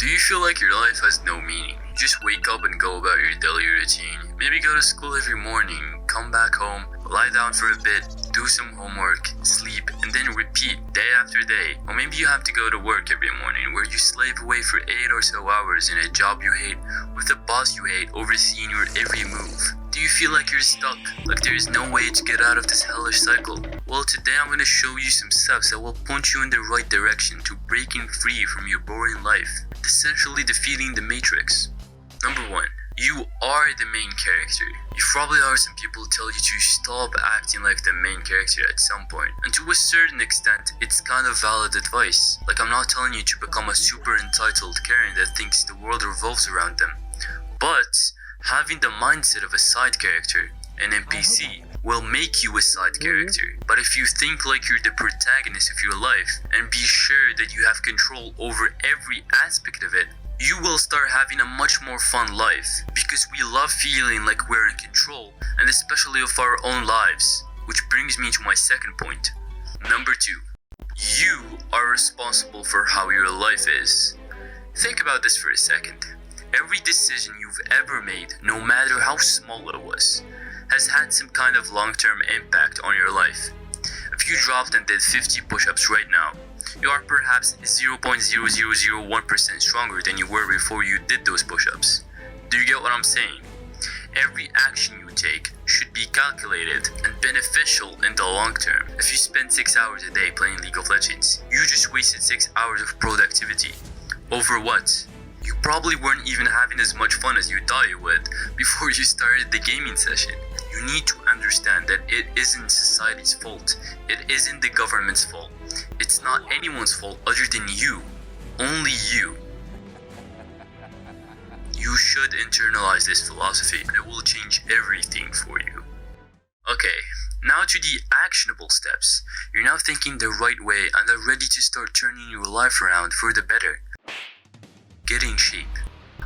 Do you feel like your life has no meaning? You just wake up and go about your daily routine. Maybe go to school every morning, come back home, lie down for a bit, do some homework, sleep, and then repeat day after day. Or maybe you have to go to work every morning where you slave away for 8 or so hours in a job you hate, with a boss you hate overseeing your every move. Do you feel like you're stuck? Like there is no way to get out of this hellish cycle? Well, today I'm going to show you some steps that will point you in the right direction to breaking free from your boring life, essentially defeating the matrix. Number 1. You are the main character. You probably heard some people tell you to stop acting like the main character at some point, and to a certain extent, it's kind of valid advice. Like, I'm not telling you to become a super entitled Karen that thinks the world revolves around them, but having the mindset of a side character, an NPC, will make you a side character. But if you think like you're the protagonist of your life and be sure that you have control over every aspect of it, you will start having a much more fun life, because we love feeling like we're in control, and especially of our own lives. Which brings me to my second point. Number 2. You are responsible for how your life is. Think about this for a second. Every decision you've ever made, no matter how small it was, has had some kind of long-term impact on your life. If you dropped and did 50 push-ups right now, you are perhaps 0.0001% stronger than you were before you did those push-ups. Do you get what I'm saying? Every action you take should be calculated and beneficial in the long term. If you spend 6 hours a day playing League of Legends, you just wasted 6 hours of productivity. Over what? You probably weren't even having as much fun as you thought you would before you started the gaming session. You need to understand that it isn't society's fault. It isn't the government's fault. It's not anyone's fault other than you. Only you. You should internalize this philosophy, and it will change everything for you. Okay, now to the actionable steps. You're now thinking the right way and are ready to start turning your life around for the better. Get in shape.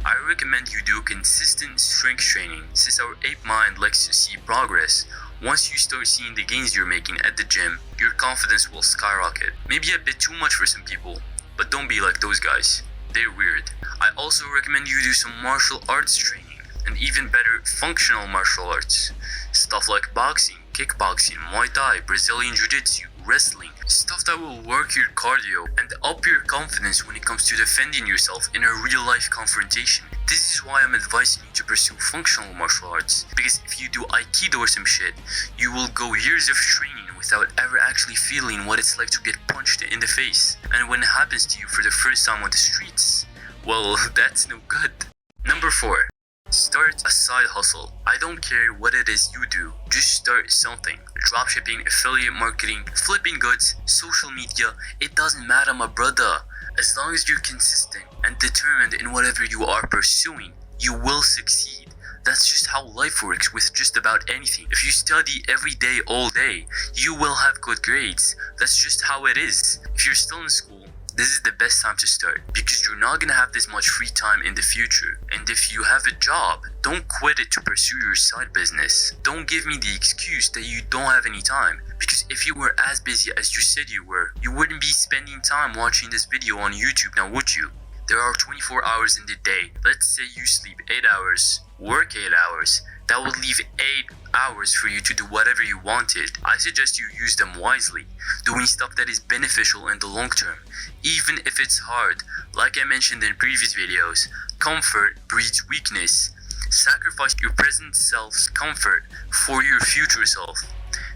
I recommend you do consistent strength training, since our ape mind likes to see progress. Once you start seeing the gains you're making at the gym, your confidence will skyrocket. Maybe a bit too much for some people, but don't be like those guys. They're weird. I also recommend you do some martial arts training, and even better, functional martial arts. Stuff like boxing, kickboxing, Muay Thai, Brazilian Jiu-Jitsu, wrestling. Stuff that will work your cardio and up your confidence when it comes to defending yourself in a real-life confrontation. This is why I'm advising you to pursue functional martial arts, because if you do Aikido or some shit, you will go years of training without ever actually feeling what it's like to get punched in the face. And when it happens to you for the first time on the streets, well, that's no good. Number 4. Start a side hustle. I don't care what it is you do, just start something. Dropshipping, affiliate marketing, flipping goods, social media, it doesn't matter, my brother. As long as you're consistent and determined in whatever you are pursuing, you will succeed. That's just how life works with just about anything. If you study every day, all day, you will have good grades. That's just how it is. If you're still in school, this is the best time to start, because you're not gonna have this much free time in the future. And if you have a job, don't quit it to pursue your side business. Don't give me the excuse that you don't have any time, because if you were as busy as you said you were, you wouldn't be spending time watching this video on YouTube now, would you? There are 24 hours in the day. Let's say you sleep 8 hours, work 8 hours. That would leave 8 hours for you to do whatever you wanted. I suggest you use them wisely, doing stuff that is beneficial in the long term, even if it's hard. Like I mentioned in previous videos, comfort breeds weakness. Sacrifice your present self's comfort for your future self.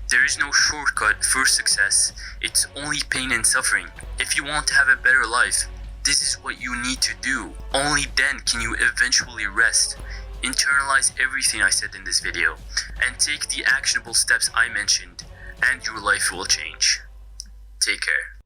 There is no shortcut for success. It's only pain and suffering. If you want to have a better life, this is what you need to do. Only then can you eventually rest. Internalize everything I said in this video, and take the actionable steps I mentioned, and your life will change. Take care.